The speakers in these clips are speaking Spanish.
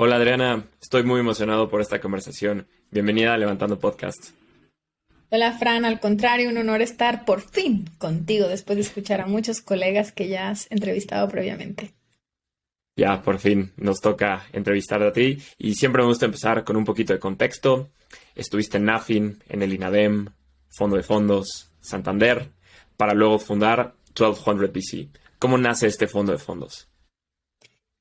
Hola Adriana, estoy muy emocionado por esta conversación. Bienvenida a Levantando Podcast. Hola Fran, al contrario, un honor estar por fin contigo después de escuchar a muchos colegas que ya has entrevistado previamente. Ya, por fin nos toca entrevistar a ti y siempre me gusta empezar con un poquito de contexto. Estuviste en Nafin, en el INADEM, Fondo de Fondos, Santander, para luego fundar 1200 BC. ¿Cómo nace este fondo de fondos?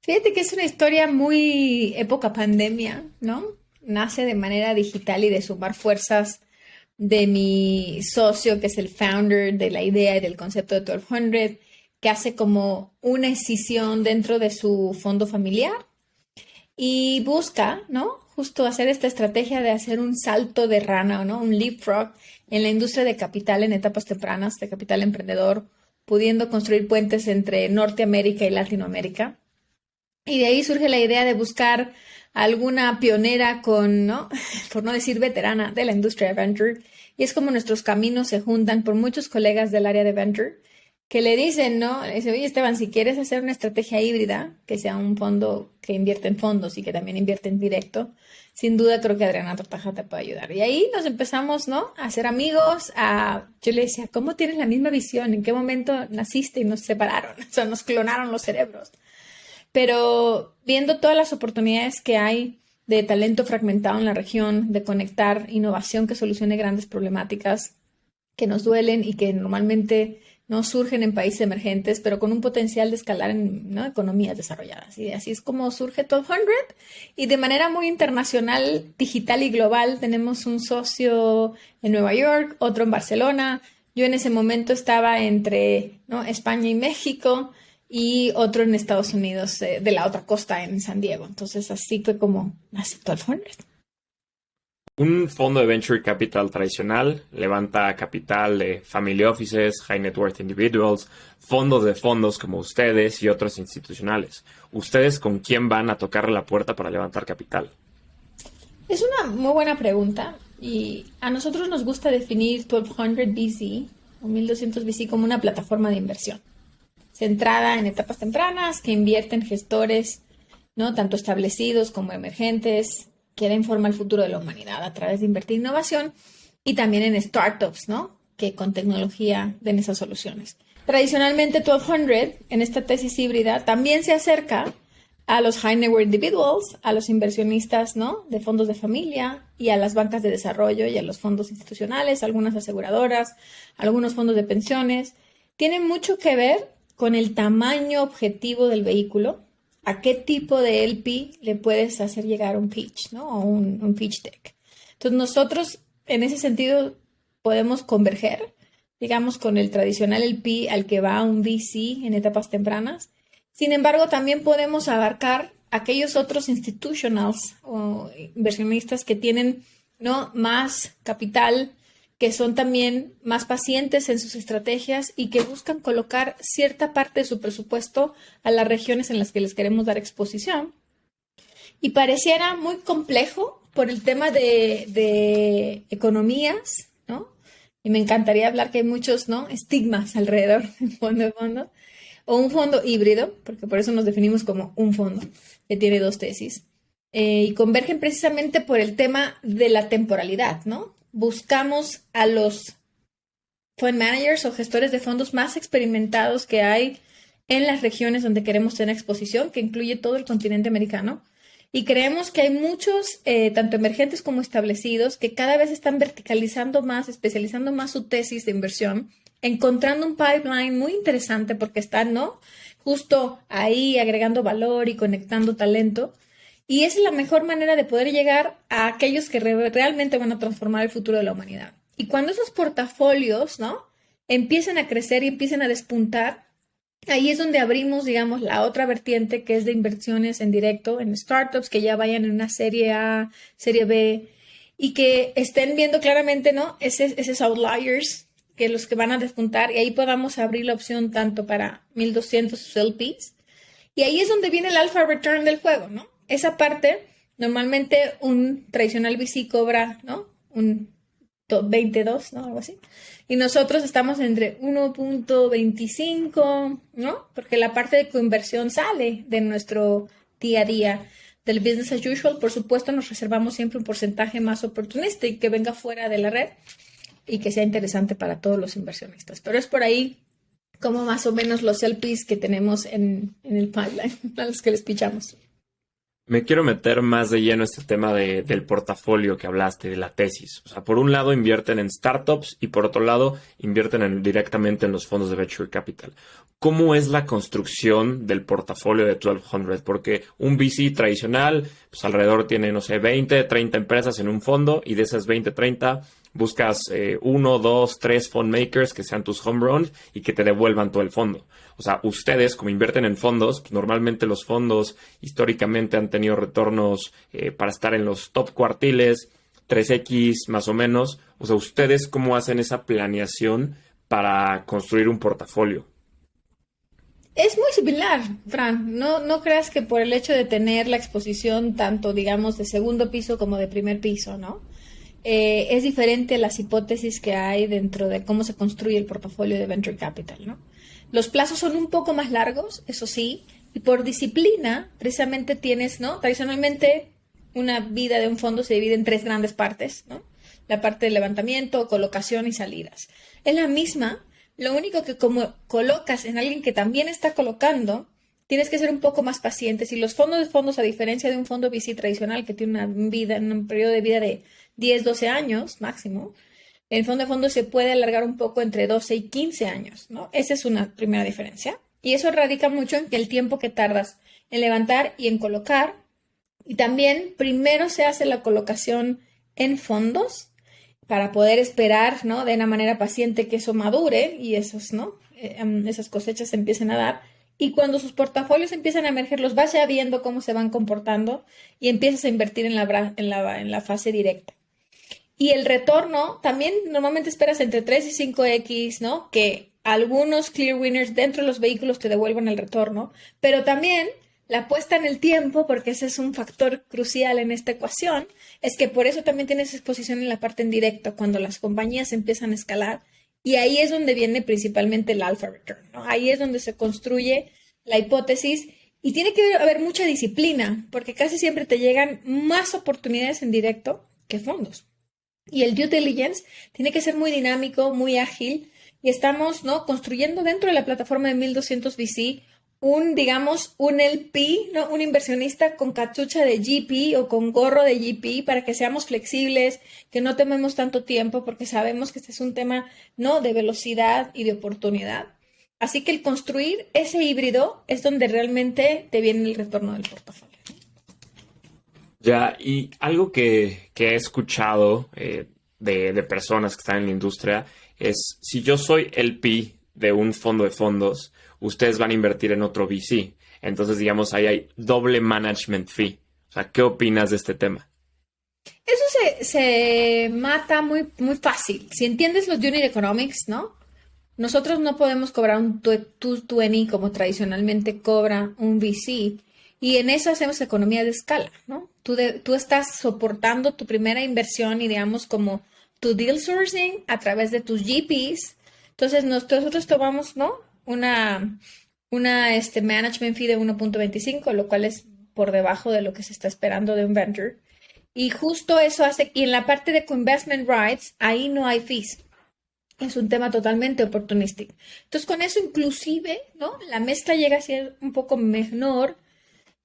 Fíjate que es una historia muy época pandemia, ¿no? Nace de manera digital y de sumar fuerzas de mi socio, que es el founder de la idea y del concepto de 1200, que hace como una escisión dentro de su fondo familiar y busca, ¿no? Justo hacer esta estrategia de hacer un salto de rana, ¿no? Un leapfrog en la industria de capital en etapas tempranas, de capital emprendedor, pudiendo construir puentes entre Norteamérica y Latinoamérica. Y de ahí surge la idea de buscar alguna pionera con, ¿no? Por no decir veterana de la industria de venture. Y es como nuestros caminos se juntan por muchos colegas del área de venture que le dicen, ¿no? Le dice, oye, Esteban, si quieres hacer una estrategia híbrida, que sea un fondo que invierte en fondos y que también invierte en directo, sin duda creo que Adriana Tortaja te puede ayudar. Y ahí nos empezamos, ¿no? A ser amigos, yo le decía, ¿cómo tienes la misma visión? ¿En qué momento naciste y nos separaron? O sea, nos clonaron los cerebros. Pero viendo todas las oportunidades que hay de talento fragmentado en la región, de conectar innovación que solucione grandes problemáticas que nos duelen y que normalmente no surgen en países emergentes, pero con un potencial de escalar en, ¿no?, economías desarrolladas. Y así es como surge 1200. Y de manera muy internacional, digital y global, tenemos un socio en Nueva York, otro en Barcelona. Yo en ese momento estaba entre, ¿no?, España y México y otro en Estados Unidos, de la otra costa en San Diego. Entonces así fue como nace 1200. Un fondo de venture capital tradicional levanta capital de family offices, high net worth individuals, fondos de fondos como ustedes y otros institucionales. ¿Ustedes con quién van a tocar la puerta para levantar capital? Es una muy buena pregunta y a nosotros nos gusta definir 1200 BC o 1200 BC como una plataforma de inversión centrada en etapas tempranas que invierte en gestores, ¿no?, tanto establecidos como emergentes, que den forma al futuro de la humanidad a través de invertir en innovación y también en startups, ¿no?, que con tecnología den esas soluciones. Tradicionalmente 1200 en esta tesis híbrida también se acerca a los high net worth individuals, a los inversionistas, ¿no?, de fondos de familia y a las bancas de desarrollo y a los fondos institucionales, algunas aseguradoras, algunos fondos de pensiones. Tiene mucho que ver con el tamaño objetivo del vehículo, a qué tipo de LP le puedes hacer llegar un pitch, ¿no? O un pitch deck. Entonces nosotros en ese sentido podemos converger, digamos, con el tradicional LP al que va un VC en etapas tempranas. Sin embargo, también podemos abarcar aquellos otros institutionals o inversionistas que tienen, ¿no?, más capital, que son también más pacientes en sus estrategias y que buscan colocar cierta parte de su presupuesto a las regiones en las que les queremos dar exposición. Y pareciera muy complejo por el tema de economías, ¿no? Y me encantaría hablar que hay muchos, ¿no?, estigmas alrededor del fondo de fondo, o un fondo híbrido, porque por eso nos definimos como un fondo que tiene dos tesis, y convergen precisamente por el tema de la temporalidad, ¿no? Buscamos a los fund managers o gestores de fondos más experimentados que hay en las regiones donde queremos tener exposición, que incluye todo el continente americano. Y creemos que hay muchos, tanto emergentes como establecidos, que cada vez están verticalizando más, especializando más su tesis de inversión, encontrando un pipeline muy interesante porque están, ¿no?, justo ahí agregando valor y conectando talento. Y esa es la mejor manera de poder llegar a aquellos que realmente van a transformar el futuro de la humanidad. Y cuando esos portafolios, ¿no?, empiecen a crecer y empiecen a despuntar, ahí es donde abrimos, digamos, la otra vertiente que es de inversiones en directo, en startups que ya vayan en una serie A, serie B y que estén viendo claramente, ¿no?, esos outliers, que los que van a despuntar, y ahí podamos abrir la opción tanto para 1200 LPs. Y ahí es donde viene el alpha return del juego, ¿no? Esa parte, normalmente un tradicional VC cobra, ¿no?, un 22, ¿no?, algo así. Y nosotros estamos entre 1.25, ¿no? Porque la parte de coinversión sale de nuestro día a día del business as usual. Por supuesto, nos reservamos siempre un porcentaje más oportunista y que venga fuera de la red y que sea interesante para todos los inversionistas. Pero es por ahí como más o menos los LPs que tenemos en el pipeline, a los que les pichamos. Me quiero meter más de lleno a este tema del portafolio que hablaste, de la tesis. O sea, por un lado invierten en startups y por otro lado invierten directamente en los fondos de venture capital. ¿Cómo es la construcción del portafolio de 1200? Porque un VC tradicional, pues alrededor tiene, no sé, 20, 30 empresas en un fondo y de esas 20, 30 buscas 1, 2, 3 fund makers que sean tus home runs y que te devuelvan todo el fondo. O sea, ustedes, como invierten en fondos, pues normalmente los fondos históricamente han tenido retornos para estar en los top cuartiles, 3x más o menos. O sea, ¿ustedes cómo hacen esa planeación para construir un portafolio? Es muy similar, Fran. No creas que por el hecho de tener la exposición tanto, digamos, de segundo piso como de primer piso, ¿no? Es diferente las hipótesis que hay dentro de cómo se construye el portafolio de Venture Capital, ¿no? Los plazos son un poco más largos, eso sí, y por disciplina, precisamente tienes, ¿no? Tradicionalmente, una vida de un fondo se divide en 3 grandes partes, ¿no? La parte de levantamiento, colocación y salidas. Es la misma, lo único que como colocas en alguien que también está colocando, tienes que ser un poco más paciente. Si los fondos, a diferencia de un fondo VC tradicional que tiene un periodo de vida de 10, 12 años máximo, el fondo de fondos se puede alargar un poco entre 12 y 15 años, ¿no? Esa es una primera diferencia. Y eso radica mucho en que el tiempo que tardas en levantar y en colocar. Y también primero se hace la colocación en fondos para poder esperar, ¿no? De una manera paciente que eso madure y esos, ¿no? Esas cosechas se empiecen a dar. Y cuando sus portafolios empiezan a emerger, los vas ya viendo cómo se van comportando y empiezas a invertir en la fase directa. Y el retorno, también normalmente esperas entre 3 y 5x, ¿no? Que algunos clear winners dentro de los vehículos te devuelvan el retorno, pero también la apuesta en el tiempo, porque ese es un factor crucial en esta ecuación, es que por eso también tienes exposición en la parte en directo, cuando las compañías empiezan a escalar, y ahí es donde viene principalmente el alpha return, ¿no? Ahí es donde se construye la hipótesis, y tiene que haber mucha disciplina, porque casi siempre te llegan más oportunidades en directo que fondos. Y el due diligence tiene que ser muy dinámico, muy ágil, y estamos, ¿no? construyendo dentro de la plataforma de 1200 VC un LP, ¿no? Un inversionista con cachucha de GP o con gorro de GP para que seamos flexibles, que no tomemos tanto tiempo, porque sabemos que este es un tema, ¿no? de velocidad y de oportunidad. Así que el construir ese híbrido es donde realmente te viene el retorno del portafolio. Ya, y algo que he escuchado de personas que están en la industria es, si yo soy LP de un fondo de fondos, ustedes van a invertir en otro VC. Entonces, digamos, ahí hay doble management fee. O sea, ¿qué opinas de este tema? Eso se mata muy, muy fácil. Si entiendes los unit economics, ¿no? Nosotros no podemos cobrar un 220 como tradicionalmente cobra un VC. Y en eso hacemos economía de escala, ¿no? Tú estás soportando tu primera inversión y, digamos, como tu deal sourcing a través de tus GPs. Entonces, nosotros tomamos, ¿no? Una management fee de 1.25, lo cual es por debajo de lo que se está esperando de un venture. Y justo eso hace, y en la parte de co-investment rights, ahí no hay fees. Es un tema totalmente oportunístico. Entonces, con eso inclusive, ¿no? La mezcla llega a ser un poco menor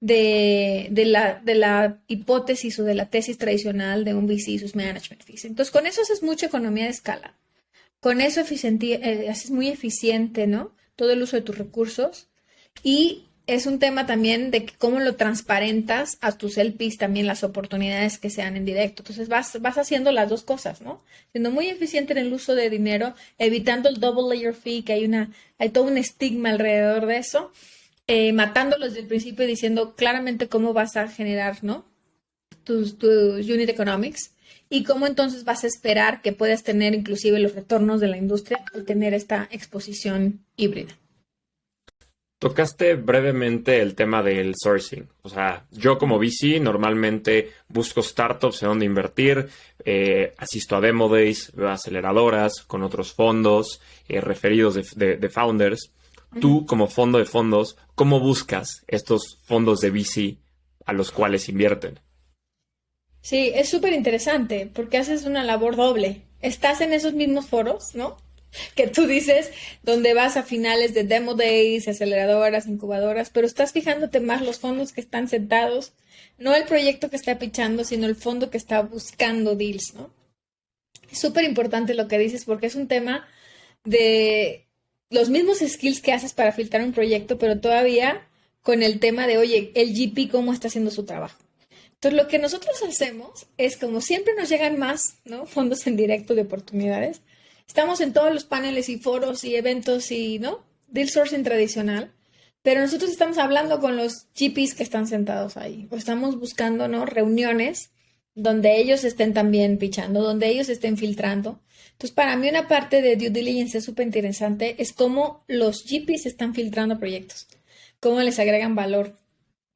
de la hipótesis o de la tesis tradicional de un VC y sus management fees. Entonces, con eso haces mucha economía de escala. Con eso haces muy eficiente, ¿no? Todo el uso de tus recursos. Y es un tema también de cómo lo transparentas a tus LPs también las oportunidades que sean en directo. Entonces vas haciendo las dos cosas, ¿no? Siendo muy eficiente en el uso de dinero, evitando el double layer fee, que hay todo un estigma alrededor de eso, matándolo desde el principio y diciendo claramente cómo vas a generar, ¿no? Tus unit economics y cómo entonces vas a esperar que puedas tener inclusive los retornos de la industria al tener esta exposición híbrida. Tocaste brevemente el tema del sourcing. O sea, yo como VC normalmente busco startups en donde invertir, asisto a demo days, veo aceleradoras con otros fondos, referidos de founders. Tú, como fondo de fondos, ¿cómo buscas estos fondos de VC a los cuales invierten. Sí, es súper interesante porque haces una labor doble. Estás en esos mismos foros, ¿no? Que tú dices, donde vas a finales de demo days, aceleradoras, incubadoras, pero estás fijándote más los fondos que están sentados, no el proyecto que está pichando, sino el fondo que está buscando deals, ¿no? Es súper importante lo que dices porque es un tema de los mismos skills que haces para filtrar un proyecto, pero todavía con el tema de, oye, el GP, ¿cómo está haciendo su trabajo? Entonces, lo que nosotros hacemos es, como siempre nos llegan más, ¿no? Fondos en directo de oportunidades. Estamos en todos los paneles y foros y eventos y, ¿no? Deal sourcing tradicional. Pero nosotros estamos hablando con los GPs que están sentados ahí. O estamos buscando, ¿no? Reuniones donde ellos estén también pichando, donde ellos estén filtrando. Entonces, para mí una parte de due diligence es súper interesante, es cómo los GPs están filtrando proyectos, cómo les agregan valor.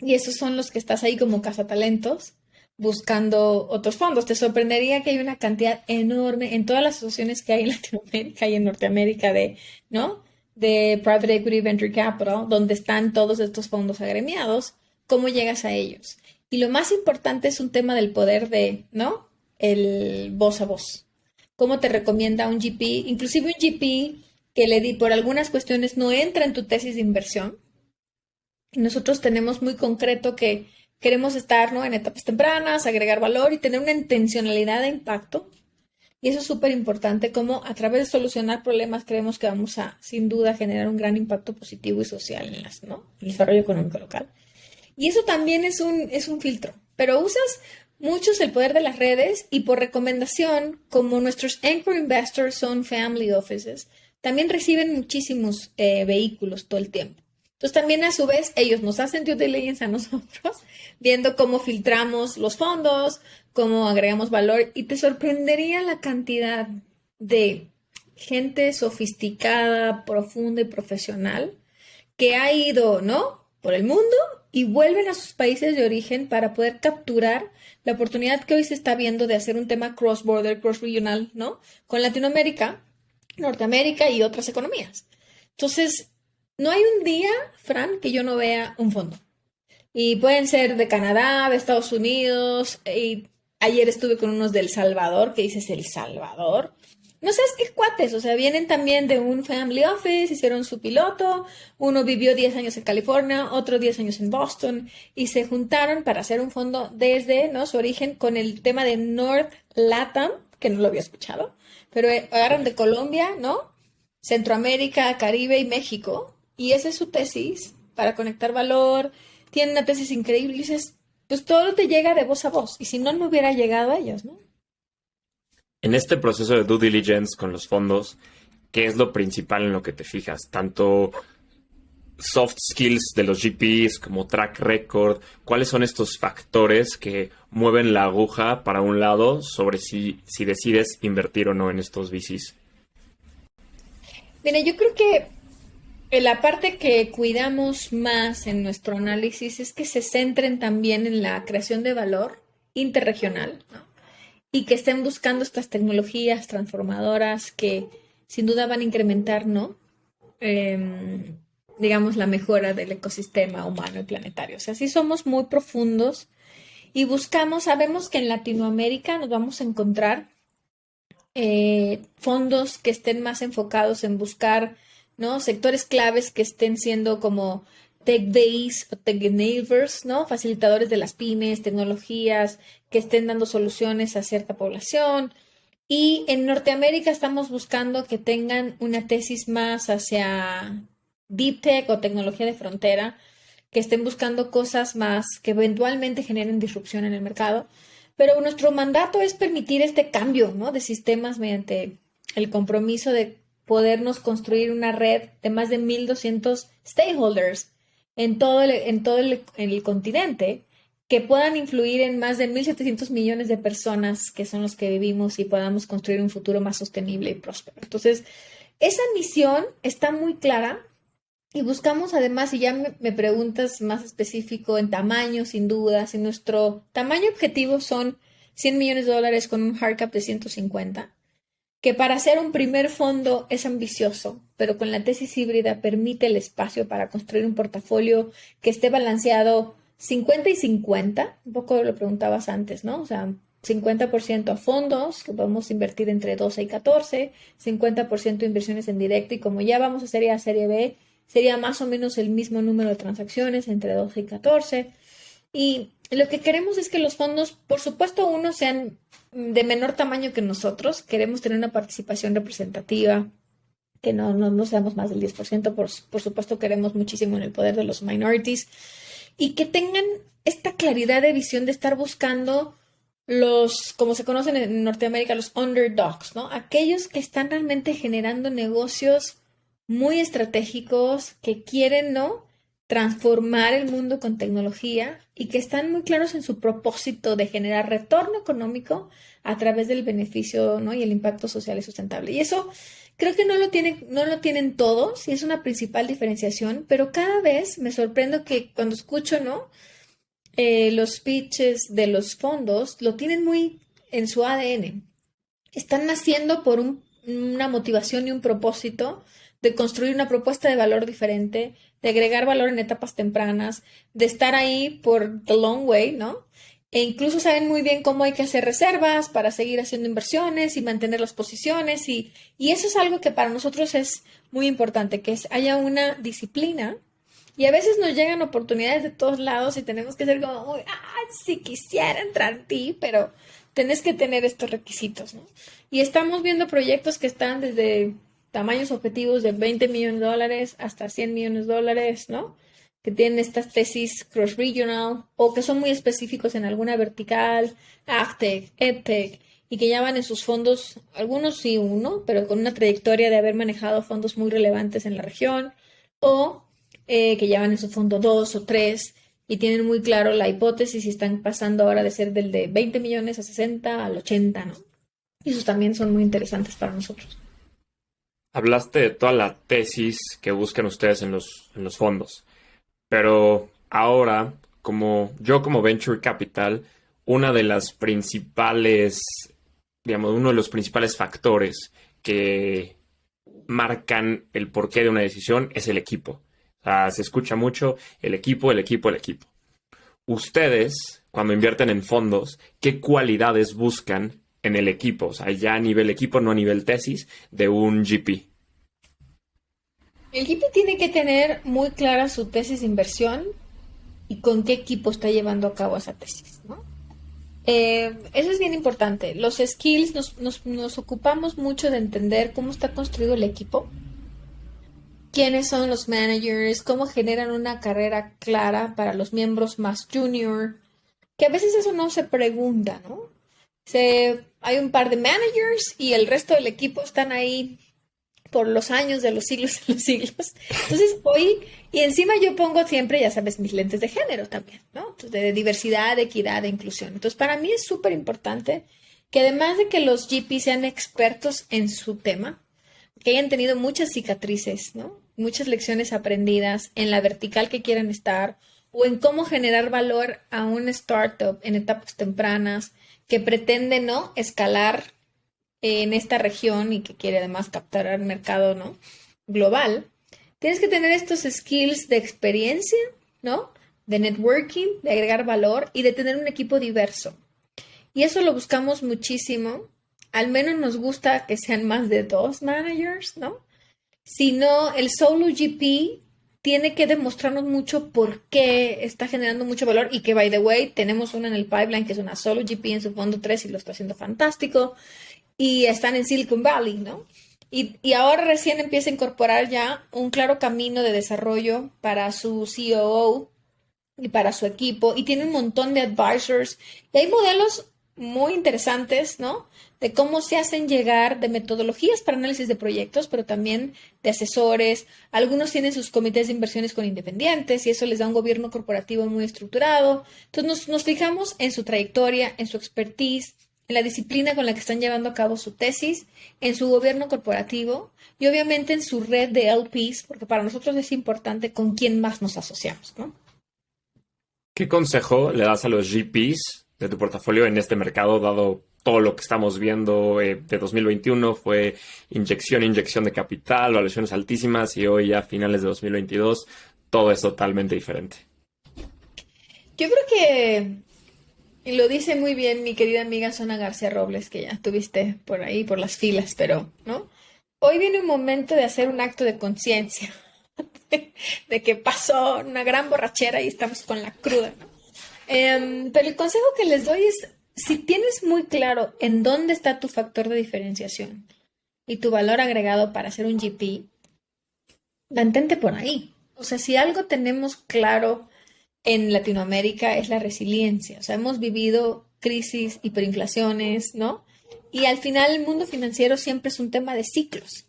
Y esos son los que estás ahí como cazatalentos buscando otros fondos. Te sorprendería que hay una cantidad enorme en todas las asociaciones que hay en Latinoamérica y en Norteamérica de, ¿no? De Private Equity Venture Capital, donde están todos estos fondos agremiados. ¿Cómo llegas a ellos? Y lo más importante es un tema del poder de, ¿no? El voz a voz. ¿Cómo te recomienda un GP? Inclusive un GP que le di por algunas cuestiones no entra en tu tesis de inversión. Nosotros tenemos muy concreto que queremos estar, ¿no? En etapas tempranas, agregar valor y tener una intencionalidad de impacto. Y eso es súper importante, como a través de solucionar problemas creemos que vamos a, sin duda, generar un gran impacto positivo y social en las, ¿no? El desarrollo económico local. Y eso también es un filtro, pero usas muchos el poder de las redes y por recomendación, como nuestros anchor investors son family offices, también reciben muchísimos vehículos todo el tiempo. Entonces también a su vez ellos nos hacen due diligence a nosotros, viendo cómo filtramos los fondos, cómo agregamos valor y te sorprendería la cantidad de gente sofisticada, profunda y profesional que ha ido, ¿no? Por el mundo y vuelven a sus países de origen para poder capturar la oportunidad que hoy se está viendo de hacer un tema cross-border, cross-regional, ¿no? Con Latinoamérica, Norteamérica y otras economías. Entonces, no hay un día, Fran, que yo no vea un fondo. Y pueden ser de Canadá, de Estados Unidos. Y ayer estuve con unos de El Salvador, que dices El Salvador. No sabes qué cuates, o sea, vienen también de un family office, hicieron su piloto, uno vivió 10 años en California, otro 10 años en Boston, y se juntaron para hacer un fondo desde, ¿no? Su origen con el tema de North LATAM, que no lo había escuchado, pero agarran de Colombia, ¿no? Centroamérica, Caribe y México, y esa es su tesis para conectar valor. Tienen una tesis increíble y dices, pues todo te llega de voz a voz, y si no, no hubiera llegado a ellos, ¿no? En este proceso de due diligence con los fondos, ¿qué es lo principal en lo que te fijas? Tanto soft skills de los GPs como track record, ¿cuáles son estos factores que mueven la aguja para un lado sobre si decides invertir o no en estos VCs? Mira, yo creo que la parte que cuidamos más en nuestro análisis es que se centren también en la creación de valor interregional, ¿no? Y que estén buscando estas tecnologías transformadoras que sin duda van a incrementar, ¿no? Digamos, la mejora del ecosistema humano y planetario. O sea, sí somos muy profundos y buscamos, sabemos que en Latinoamérica nos vamos a encontrar fondos que estén más enfocados en buscar, ¿no? Sectores claves que estén siendo como tech base o tech enablers, ¿no? Facilitadores de las pymes, tecnologías que estén dando soluciones a cierta población. Y en Norteamérica estamos buscando que tengan una tesis más hacia deep tech o tecnología de frontera, que estén buscando cosas más que eventualmente generen disrupción en el mercado. Pero nuestro mandato es permitir este cambio, ¿no? De sistemas mediante el compromiso de podernos construir una red de más de 1,200 stakeholders en el continente que puedan influir en más de 1,700 millones de personas que son los que vivimos y podamos construir un futuro más sostenible y próspero. Entonces, esa misión está muy clara y buscamos además, y ya me preguntas más específico en tamaño, sin duda, si nuestro tamaño objetivo son $100 millones con un hard cap de 150, que para hacer un primer fondo es ambicioso, pero con la tesis híbrida permite el espacio para construir un portafolio que esté balanceado 50 y 50, un poco lo preguntabas antes, ¿no? O sea, 50% a fondos, que podemos invertir entre 12 y 14, 50% inversiones en directo, y como ya vamos a Serie A, Serie B, sería más o menos el mismo número de transacciones, entre 12 y 14. Y lo que queremos es que los fondos, por supuesto, uno sean de menor tamaño que nosotros. Queremos tener una participación representativa, que no seamos más del 10%. Por supuesto, queremos muchísimo en el poder de los minorities y que tengan esta claridad de visión de estar buscando los, como se conocen en Norteamérica, los underdogs, ¿no? Aquellos que están realmente generando negocios muy estratégicos, que quieren, ¿no?, transformar el mundo con tecnología y que están muy claros en su propósito de generar retorno económico a través del beneficio, ¿no?, y el impacto social y sustentable. Y eso creo que no lo tienen todos, y es una principal diferenciación, pero cada vez me sorprendo que cuando escucho, ¿no?, los pitches de los fondos, lo tienen muy en su ADN. Están naciendo por una motivación y un propósito de construir una propuesta de valor diferente, de agregar valor en etapas tempranas, de estar ahí por the long way, ¿no? E incluso saben muy bien cómo hay que hacer reservas para seguir haciendo inversiones y mantener las posiciones. Y eso es algo que para nosotros es muy importante, que haya una disciplina. Y a veces nos llegan oportunidades de todos lados y tenemos que ser como, si quisiera entrar en ti, pero tenés que tener estos requisitos, ¿no? Y estamos viendo proyectos que están desde tamaños objetivos de $20 millones hasta $100 millones, ¿no? Que tienen estas tesis cross-regional o que son muy específicos en alguna vertical, AgTech, EdTech, y que ya van en sus fondos, algunos sí uno, pero con una trayectoria de haber manejado fondos muy relevantes en la región, o que ya van en su fondo 2 o 3 y tienen muy claro la hipótesis y están pasando ahora de ser del de 20 millones a 60 al 80, ¿no? Y esos también son muy interesantes para nosotros. Hablaste de toda la tesis que buscan ustedes en los fondos, pero ahora, como Venture Capital, una de las principales, digamos, uno de los principales factores que marcan el porqué de una decisión es el equipo. O sea, se escucha mucho el equipo, el equipo, el equipo. Ustedes, cuando invierten en fondos, ¿qué cualidades buscan en el equipo? O sea, ya a nivel equipo, no a nivel tesis, de un GP. El GP tiene que tener muy clara su tesis de inversión y con qué equipo está llevando a cabo esa tesis, ¿no? Eso es bien importante. Los skills, nos ocupamos mucho de entender cómo está construido el equipo, quiénes son los managers, cómo generan una carrera clara para los miembros más junior, que a veces eso no se pregunta, ¿no? Hay un par de managers y el resto del equipo están ahí por los años de los siglos de los siglos. Entonces y encima yo pongo siempre, ya sabes, mis lentes de género también, ¿no? Entonces, de diversidad, de equidad, de inclusión. Entonces, para mí es súper importante que además de que los GP sean expertos en su tema, que hayan tenido muchas cicatrices, ¿no? Muchas lecciones aprendidas en la vertical que quieran estar o en cómo generar valor a una startup en etapas tempranas que pretende, ¿no?, escalar en esta región y que quiere además captar al mercado, ¿no?, global. Tienes que tener estos skills de experiencia, ¿no?, de networking, de agregar valor y de tener un equipo diverso. Y eso lo buscamos muchísimo. Al menos nos gusta que sean más de 2 managers, ¿no? Si no, el solo GP tiene que demostrarnos mucho por qué está generando mucho valor y que, by the way, tenemos una en el pipeline que es una solo GP en su fondo 3 y lo está haciendo fantástico. Y están en Silicon Valley, ¿no? Y ahora recién empieza a incorporar ya un claro camino de desarrollo para su COO y para su equipo. Y tiene un montón de advisors. Y hay modelos muy interesantes, ¿no?, de cómo se hacen llegar, de metodologías para análisis de proyectos, pero también de asesores. Algunos tienen sus comités de inversiones con independientes y eso les da un gobierno corporativo muy estructurado. Entonces nos fijamos en su trayectoria, en su expertise, en la disciplina con la que están llevando a cabo su tesis, en su gobierno corporativo y obviamente en su red de LPs, porque para nosotros es importante con quién más nos asociamos, ¿no? ¿Qué consejo le das a los GPs de tu portafolio en este mercado, dado todo lo que estamos viendo de 2021? Fue inyección de capital, valuaciones altísimas y hoy ya a finales de 2022 todo es totalmente diferente. Yo creo que y lo dice muy bien mi querida amiga Sona García Robles, que ya tuviste por ahí, por las filas, pero, ¿no? Hoy viene un momento de hacer un acto de conciencia, de que pasó una gran borrachera y estamos con la cruda, ¿no? Pero el consejo que les doy es, si tienes muy claro en dónde está tu factor de diferenciación y tu valor agregado para hacer un GP, mantente por ahí. O sea, si algo tenemos claro en Latinoamérica es la resiliencia. O sea, hemos vivido crisis, hiperinflaciones, ¿no? Y al final el mundo financiero siempre es un tema de ciclos.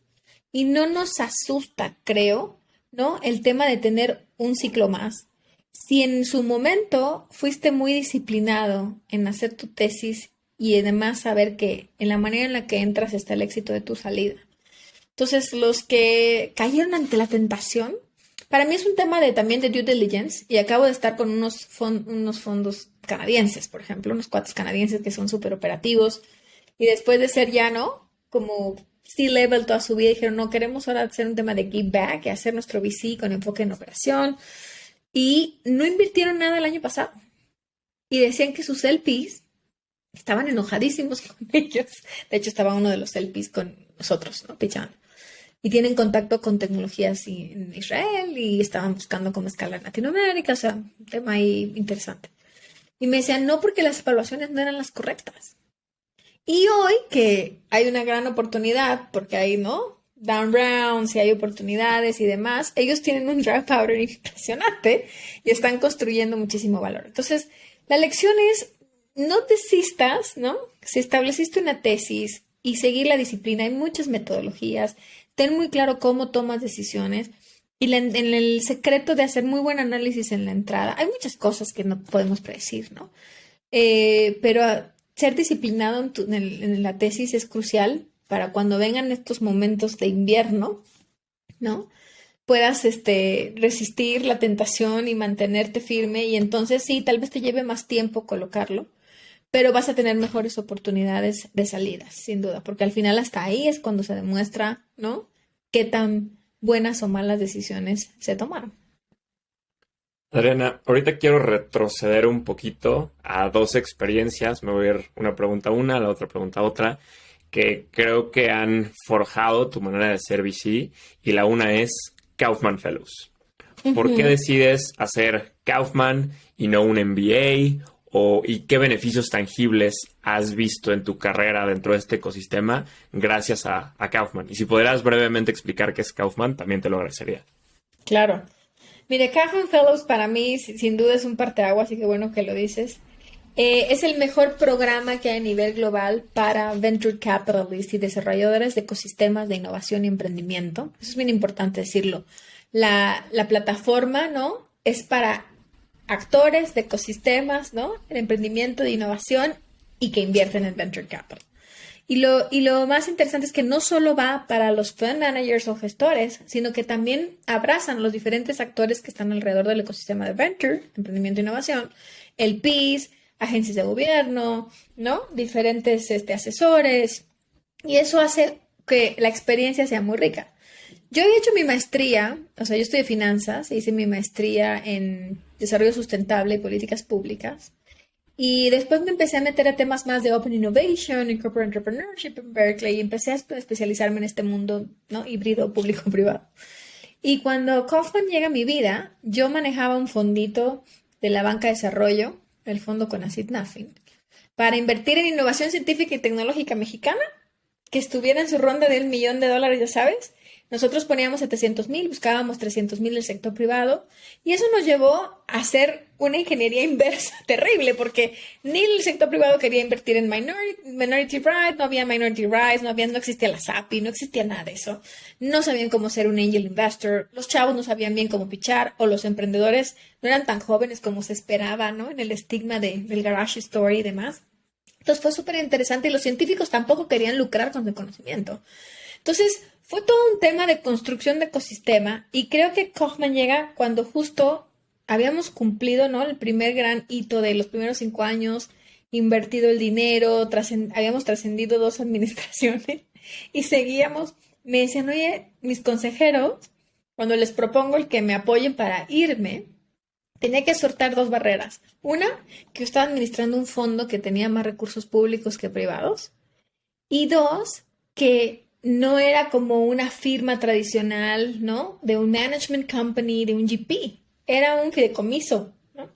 Y no nos asusta, creo, ¿no? El tema de tener un ciclo más. Si en su momento fuiste muy disciplinado en hacer tu tesis y además saber que en la manera en la que entras está el éxito de tu salida. Entonces, los que cayeron ante la tentación, para mí es un tema de, también de due diligence y acabo de estar con unos fondos canadienses, por ejemplo, unos cuates canadienses que son súper operativos y después de ser ya, ¿no? Como C-level toda su vida, dijeron, no, queremos ahora hacer un tema de give back y hacer nuestro VC con enfoque en operación y no invirtieron nada el año pasado y decían que sus LPs estaban enojadísimos con ellos. De hecho, estaba uno de los LPs con nosotros, ¿no? Pichando. Y tienen contacto con tecnologías en Israel y estaban buscando cómo escalar en Latinoamérica, o sea, un tema ahí interesante. Y me decían, no, porque las evaluaciones no eran las correctas. Y hoy que hay una gran oportunidad, porque hay, ¿no? Down rounds y hay oportunidades y demás, ellos tienen un dry powder impresionante y están construyendo muchísimo valor. Entonces, la lección es, no desistas, ¿no? Si estableciste una tesis y seguir la disciplina, hay muchas metodologías. Ten muy claro cómo tomas decisiones y en el secreto de hacer muy buen análisis en la entrada. Hay muchas cosas que no podemos predecir, ¿no? Pero ser disciplinado en la tesis es crucial para cuando vengan estos momentos de invierno, ¿no? Puedas resistir la tentación y mantenerte firme y entonces sí, tal vez te lleve más tiempo colocarlo, pero vas a tener mejores oportunidades de salidas, sin duda, porque al final hasta ahí es cuando se demuestra, ¿no? Qué tan buenas o malas decisiones se tomaron. Adriana, ahorita quiero retroceder un poquito a dos experiencias. Me voy a ir una pregunta a una, la otra pregunta a otra, que creo que han forjado tu manera de ser VC. Y la una es Kaufman Fellows. ¿Por qué decides hacer Kaufman y no un MBA? ¿Y qué beneficios tangibles has visto en tu carrera dentro de este ecosistema gracias a Kaufman? Y si pudieras brevemente explicar qué es Kaufman, también te lo agradecería. Claro. Mire, Kaufman Fellows para mí sin duda es un parteaguas, así que bueno que lo dices. Es el mejor programa que hay a nivel global para venture capitalists y desarrolladores de ecosistemas de innovación y emprendimiento. Eso es bien importante decirlo. La plataforma, ¿no? Es para actores de ecosistemas, ¿no? El emprendimiento de innovación y que invierten en venture capital. Y lo más interesante es que no solo va para los fund managers o gestores, sino que también abrazan a los diferentes actores que están alrededor del ecosistema de venture, emprendimiento e innovación, el PIS, agencias de gobierno, ¿no? Diferentes asesores. Y eso hace que la experiencia sea muy rica. Yo he hecho mi maestría, o sea, yo estudié finanzas, hice mi maestría en desarrollo sustentable y políticas públicas. Y después me empecé a meter a temas más de Open Innovation y Corporate Entrepreneurship en Berkeley y empecé a especializarme en este mundo, ¿no? Híbrido público-privado. Y cuando Kaufman llega a mi vida, yo manejaba un fondito de la banca de desarrollo, el fondo Conacyt Nafin, para invertir en innovación científica y tecnológica mexicana, que estuviera en su ronda de $1,000,000, ya sabes. Nosotros poníamos 700,000, buscábamos 300,000 del sector privado y eso nos llevó a hacer una ingeniería inversa terrible porque ni el sector privado quería invertir en minority right, no había minority rights, no existía la SAPI, no existía nada de eso. No sabían cómo ser un angel investor, los chavos no sabían bien cómo pichar o los emprendedores no eran tan jóvenes como se esperaba, ¿no? En el estigma del garage story y demás. Entonces fue súper interesante y los científicos tampoco querían lucrar con el conocimiento. Entonces, fue todo un tema de construcción de ecosistema y creo que Kaufman llega cuando justo habíamos cumplido, ¿no? El primer gran hito de los primeros 5 años, invertido el dinero, habíamos trascendido 2 administraciones y seguíamos. Me decían, oye, mis consejeros, cuando les propongo el que me apoyen para irme, tenía que sortear dos barreras. Una, que yo estaba administrando un fondo que tenía más recursos públicos que privados. Y dos, que no era como una firma tradicional, ¿no? De un management company, de un GP. Era un fideicomiso, ¿no?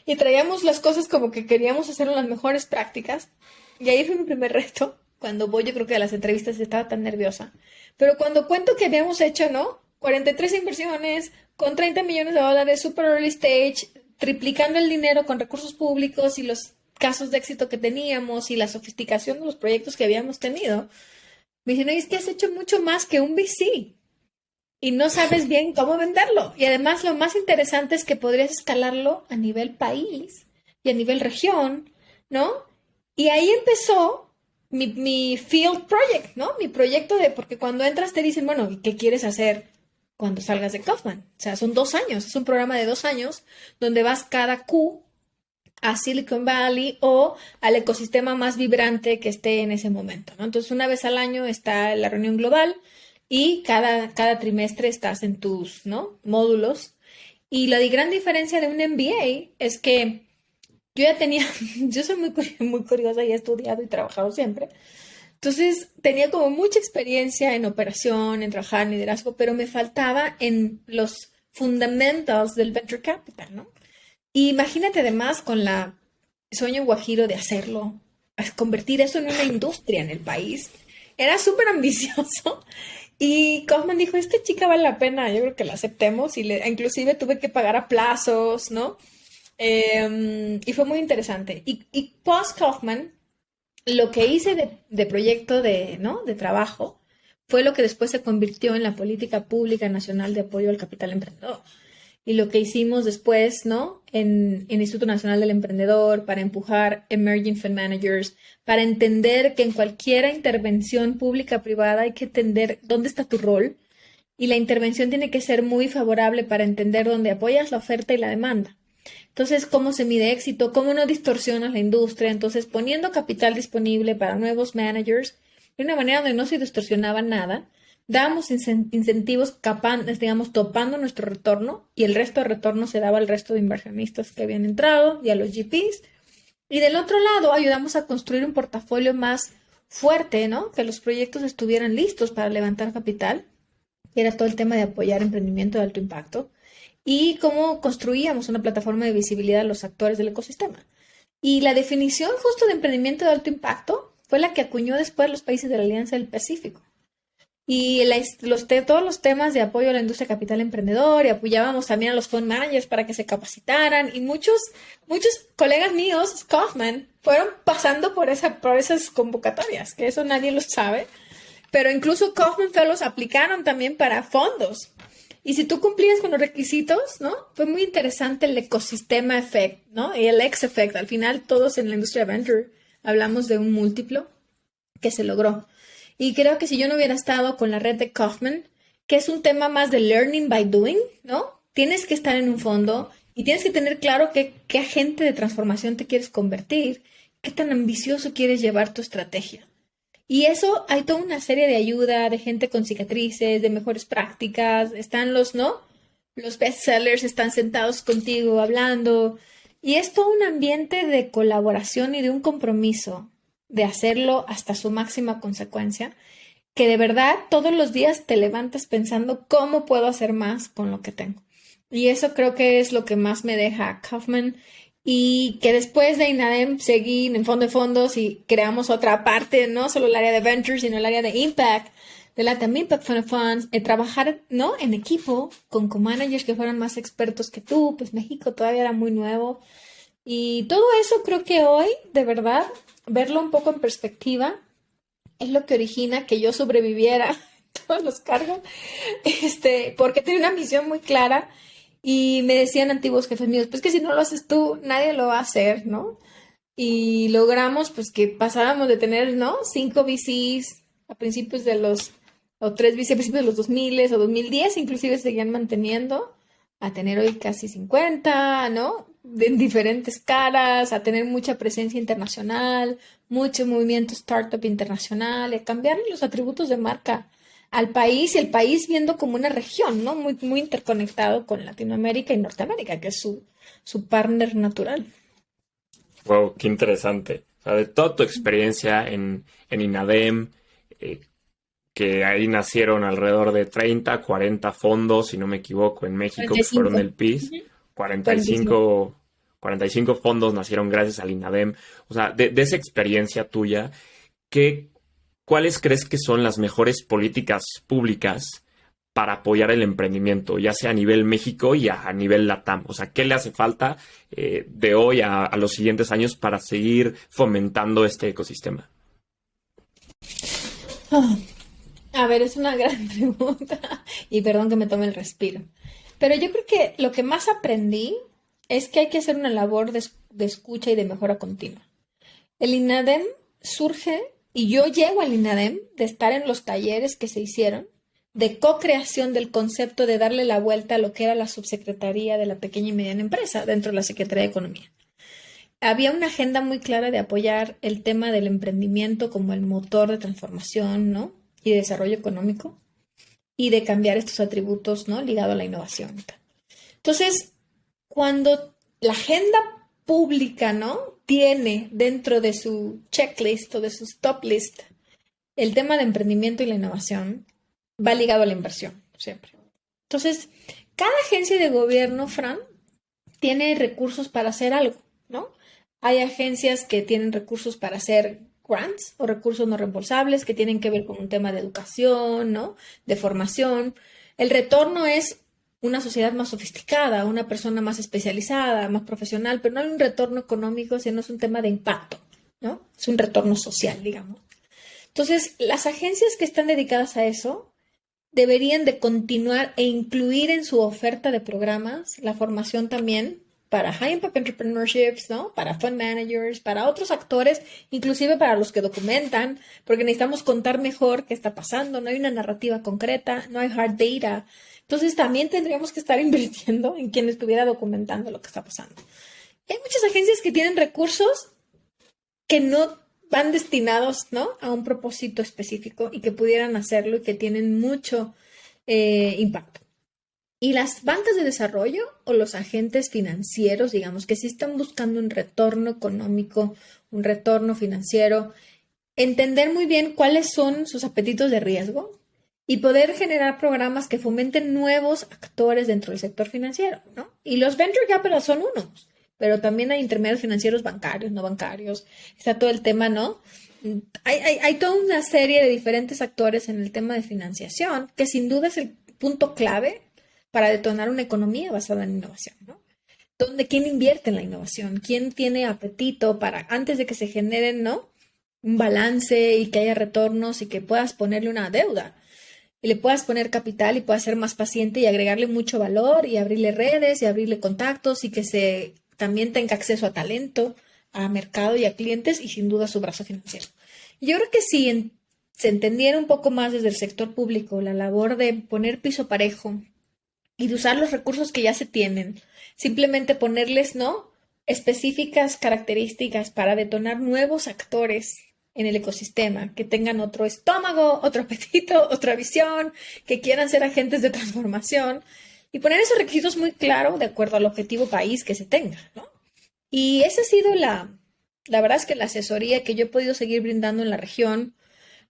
Y traíamos las cosas como que queríamos hacer las mejores prácticas. Y ahí fue mi primer reto. Cuando voy, yo creo que a las entrevistas estaba tan nerviosa. Pero cuando cuento que habíamos hecho, ¿no? 43 inversiones con 30 millones de dólares, super early stage, triplicando el dinero con recursos públicos y los casos de éxito que teníamos y la sofisticación de los proyectos que habíamos tenido, me dicen, oye, es que has hecho mucho más que un VC y no sabes bien cómo venderlo. Y además lo más interesante es que podrías escalarlo a nivel país y a nivel región, ¿no? Y ahí empezó mi field project, ¿no? Mi proyecto porque cuando entras te dicen, bueno, ¿y qué quieres hacer cuando salgas de Kaufman? O sea, son 2 años, es un programa de 2 años donde vas cada Q a Silicon Valley o al ecosistema más vibrante que esté en ese momento, ¿no? Entonces, una vez al año está la reunión global y cada trimestre estás en tus, ¿no? módulos. Y la gran diferencia de un MBA es que yo ya tenía, yo soy muy curiosa y he estudiado y trabajado siempre. Entonces, tenía como mucha experiencia en operación, en trabajar en liderazgo, pero me faltaba en los fundamentals del venture capital, ¿no? Y imagínate además con la sueño guajiro de hacerlo, convertir eso en una industria en el país. Era súper ambicioso. Y Kaufman dijo, esta chica vale la pena, yo creo que la aceptemos. Y inclusive tuve que pagar a plazos, ¿no? Y fue muy interesante. Y post-Kaufman, lo que hice de proyecto ¿no? de trabajo fue lo que después se convirtió en la política pública nacional de apoyo al capital emprendedor. Y lo que hicimos después, ¿no? En Instituto Nacional del Emprendedor para empujar Emerging Fund Managers, para entender que en cualquier intervención pública-privada hay que entender dónde está tu rol y la intervención tiene que ser muy favorable para entender dónde apoyas la oferta y la demanda. Entonces, ¿cómo se mide éxito? ¿Cómo no distorsionas la industria? Entonces, poniendo capital disponible para nuevos managers de una manera donde no se distorsionaba nada, dábamos incentivos digamos, topando nuestro retorno y el resto de retorno se daba al resto de inversionistas que habían entrado y a los GPs. Y del otro lado, ayudamos a construir un portafolio más fuerte, ¿no? Que los proyectos estuvieran listos para levantar capital. Y era todo el tema de apoyar emprendimiento de alto impacto. Y cómo construíamos una plataforma de visibilidad a los actores del ecosistema. Y la definición justo de emprendimiento de alto impacto fue la que acuñó después los países de la Alianza del Pacífico. Y todos los temas de apoyo a la industria capital emprendedor y apoyábamos también a los fund managers para que se capacitaran y muchos colegas míos, Kaufman, fueron pasando por esas convocatorias, que eso nadie lo sabe, pero incluso Kaufman Fellows aplicaron también para fondos. Y si tú cumplías con los requisitos, ¿no? Fue muy interesante el ecosistema effect, ¿no? Y el X effect. Al final, todos en la industria venture hablamos de un múltiplo que se logró. Y creo que si yo no hubiera estado con la red de Kaufman, que es un tema más de learning by doing, ¿no? Tienes que estar en un fondo y tienes que tener claro qué agente de transformación te quieres convertir, qué tan ambicioso quieres llevar tu estrategia. Y eso hay toda una serie de ayuda, de gente con cicatrices, de mejores prácticas, están ¿no? Los bestsellers están sentados contigo hablando. Y es todo un ambiente de colaboración y de un compromiso de hacerlo hasta su máxima consecuencia, que de verdad todos los días te levantas pensando cómo puedo hacer más con lo que tengo. Y eso creo que es lo que más me deja Kaufman. Y que después de INADEM seguí en Fondo de Fondos y creamos otra parte, no solo el área de Ventures, sino el área de Impact, de LATAM Impact Fund of Funds, trabajar, ¿no? en equipo con co-managers que fueran más expertos que tú, pues México todavía era muy nuevo. Y todo eso creo que hoy, de verdad, verlo un poco en perspectiva, es lo que origina que yo sobreviviera todos los cargos, porque tenía una misión muy clara. Y me decían antiguos jefes míos, pues que si no lo haces tú, nadie lo va a hacer, ¿no? Y logramos, pues, que pasáramos de tener, ¿no? 5 VCs a principios o 3 VCs a principios de los 2000 o 2010, inclusive seguían manteniendo, a tener hoy casi 50, ¿no? En diferentes caras, a tener mucha presencia internacional, mucho movimiento startup internacional, a cambiar los atributos de marca al país y el país viendo como una región, ¿no? Muy, muy interconectado con Latinoamérica y Norteamérica, que es su partner natural. Wow, qué interesante. O sea, de toda tu experiencia en INADEM, eh, que ahí nacieron alrededor de 30, 40 fondos, si no me equivoco, en México, que fueron 45. del PIS. Ujú. 45. 45, 45 fondos nacieron gracias al INADEM. O sea, de esa experiencia tuya, ¿qué, ¿cuáles crees que son las mejores políticas públicas para apoyar el emprendimiento, ya sea a nivel México y a nivel LATAM? O sea, ¿qué le hace falta de hoy a los siguientes años para seguir fomentando este ecosistema? Ah, a ver, es una gran pregunta y perdón que me tome el respiro. Pero yo creo que lo que más aprendí es que hay que hacer una labor de escucha y de mejora continua. El INADEM surge y yo llego al INADEM de estar en los talleres que se hicieron de co-creación del concepto de darle la vuelta a lo que era la subsecretaría de la pequeña y mediana empresa dentro de la Secretaría de Economía. Había una agenda muy clara de apoyar el tema del emprendimiento como el motor de transformación, ¿no? Y de desarrollo económico y de cambiar estos atributos, ¿no? Ligado a la innovación. Entonces, cuando la agenda pública, ¿no? Tiene dentro de su checklist o de sus top list el tema de emprendimiento y la innovación, va ligado a la inversión, siempre. Entonces, cada agencia de gobierno, Fran, tiene recursos para hacer algo, ¿no? Hay agencias que tienen recursos para hacer grants o recursos no reembolsables que tienen que ver con un tema de educación, ¿no? De formación. El retorno es una sociedad más sofisticada, una persona más especializada, más profesional, pero no hay un retorno económico, sino es un tema de impacto, ¿no? Es un retorno social, digamos. Entonces, las agencias que están dedicadas a eso deberían de continuar e incluir en su oferta de programas la formación también para High Impact Entrepreneurships, ¿no? Para Fund Managers, para otros actores, inclusive para los que documentan, porque necesitamos contar mejor qué está pasando, no hay una narrativa concreta, no hay hard data. Entonces también tendríamos que estar invirtiendo en quien estuviera documentando lo que está pasando. Y hay muchas agencias que tienen recursos que no van destinados, ¿no? A un propósito específico y que pudieran hacerlo y que tienen mucho impacto. Y las bancas de desarrollo o los agentes financieros, digamos, que sí están buscando un retorno económico, un retorno financiero, entender muy bien cuáles son sus apetitos de riesgo y poder generar programas que fomenten nuevos actores dentro del sector financiero, ¿no? Y los venture capital son unos, pero también hay intermediarios financieros bancarios, no bancarios. Está todo el tema, ¿no? Hay toda una serie de diferentes actores en el tema de financiación que sin duda es el punto clave para detonar una economía basada en innovación, ¿no? Donde quién invierte en la innovación, quién tiene apetito para antes de que se generen, ¿no? Un balance y que haya retornos y que puedas ponerle una deuda y le puedas poner capital y puedas ser más paciente y agregarle mucho valor y abrirle redes y abrirle contactos y que se también tenga acceso a talento, a mercado y a clientes y sin duda su brazo financiero. Y yo creo que si se entendiera un poco más desde el sector público la labor de poner piso parejo y de usar los recursos que ya se tienen, simplemente ponerles, ¿no? Específicas características para detonar nuevos actores en el ecosistema, que tengan otro estómago, otro apetito, otra visión, que quieran ser agentes de transformación y poner esos requisitos muy claros de acuerdo al objetivo país que se tenga, ¿no? Y esa ha sido la verdad es que la asesoría que yo he podido seguir brindando en la región,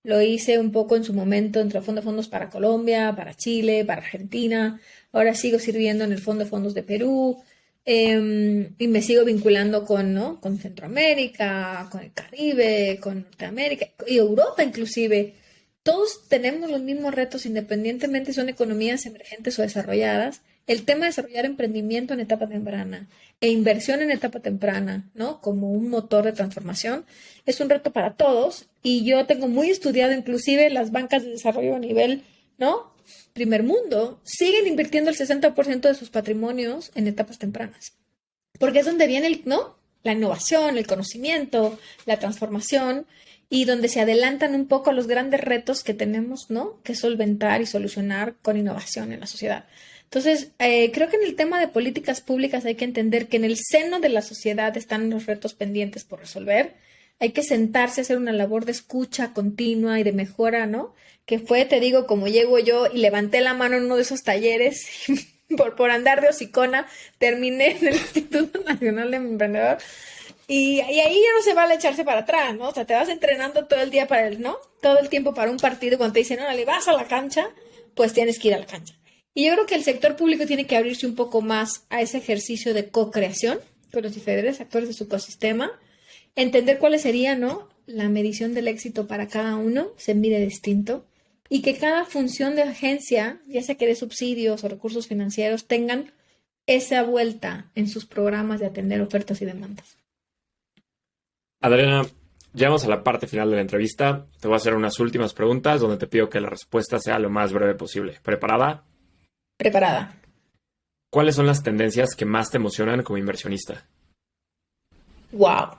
lo hice un poco en su momento entre el Fondo de Fondos para Colombia, para Chile, para Argentina. Ahora sigo sirviendo en el Fondo de Fondos de Perú y me sigo vinculando con, ¿no? Con Centroamérica, con el Caribe, con Norteamérica y Europa inclusive. Todos tenemos los mismos retos independientemente si son economías emergentes o desarrolladas. El tema de desarrollar emprendimiento en etapa temprana e inversión en etapa temprana, ¿no? Como un motor de transformación, es un reto para todos y yo tengo muy estudiado inclusive las bancas de desarrollo a nivel, ¿no? Primer mundo, siguen invirtiendo el 60% de sus patrimonios en etapas tempranas, porque es donde viene ¿no? La innovación, el conocimiento, la transformación y donde se adelantan un poco a los grandes retos que tenemos, ¿no? Que solventar y solucionar con innovación en la sociedad. Entonces, creo que en el tema de políticas públicas hay que entender que en el seno de la sociedad están los retos pendientes por resolver, hay que sentarse a hacer una labor de escucha continua y de mejora, ¿no? Que fue, te digo, como llego yo y levanté la mano en uno de esos talleres por andar de hocicona, terminé en el Instituto Nacional de Emprendedor. Y ahí ya no se vale echarse para atrás, ¿no? O sea, te vas entrenando todo el día para ¿no? Todo el tiempo para un partido. Cuando te dicen, órale, vas a la cancha, pues tienes que ir a la cancha. Y yo creo que el sector público tiene que abrirse un poco más a ese ejercicio de co-creación con los diferentes actores de su ecosistema, entender cuál sería, ¿no? La medición del éxito para cada uno, se mide distinto, y que cada función de agencia, ya sea que de subsidios o recursos financieros, tengan esa vuelta en sus programas de atender ofertas y demandas. Adriana, llegamos a la parte final de la entrevista. Te voy a hacer unas últimas preguntas donde te pido que la respuesta sea lo más breve posible. ¿Preparada? Preparada. ¿Cuáles son las tendencias que más te emocionan como inversionista? Wow.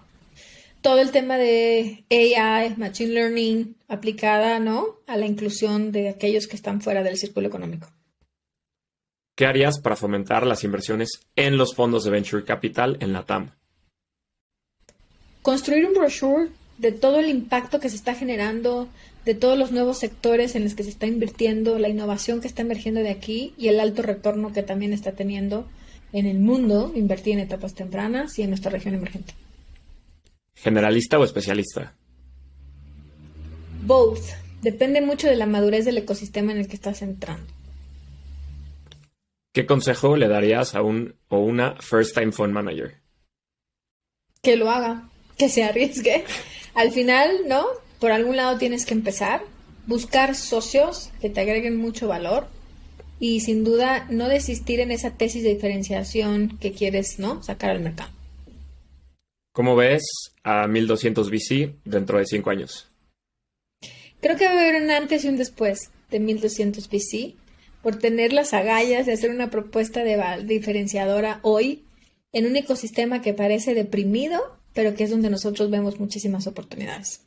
Todo el tema de AI, Machine Learning, aplicada, ¿no? A la inclusión de aquellos que están fuera del círculo económico. ¿Qué harías para fomentar las inversiones en los fondos de Venture Capital en la TAM? Construir un brochure de todo el impacto que se está generando, de todos los nuevos sectores en los que se está invirtiendo, la innovación que está emergiendo de aquí y el alto retorno que también está teniendo en el mundo, invertir en etapas tempranas y en nuestra región emergente. ¿Generalista o especialista? Both. Depende mucho de la madurez del ecosistema en el que estás entrando. ¿Qué consejo le darías a un o una first time fund manager? Que lo haga, que se arriesgue. Al final, ¿no? Por algún lado tienes que empezar, buscar socios que te agreguen mucho valor y sin duda no desistir en esa tesis de diferenciación que quieres, ¿no? Sacar al mercado. ¿Cómo ves a 1200 VC dentro de 5 años? Creo que va a haber un antes y un después de 1200 VC por tener las agallas de hacer una propuesta diferenciadora hoy en un ecosistema que parece deprimido, pero que es donde nosotros vemos muchísimas oportunidades.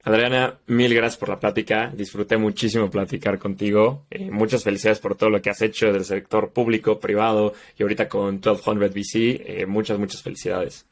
Adriana, mil gracias por la plática. Disfruté muchísimo platicar contigo. Muchas felicidades por todo lo que has hecho del sector público, privado y ahorita con 1200 VC. Muchas felicidades.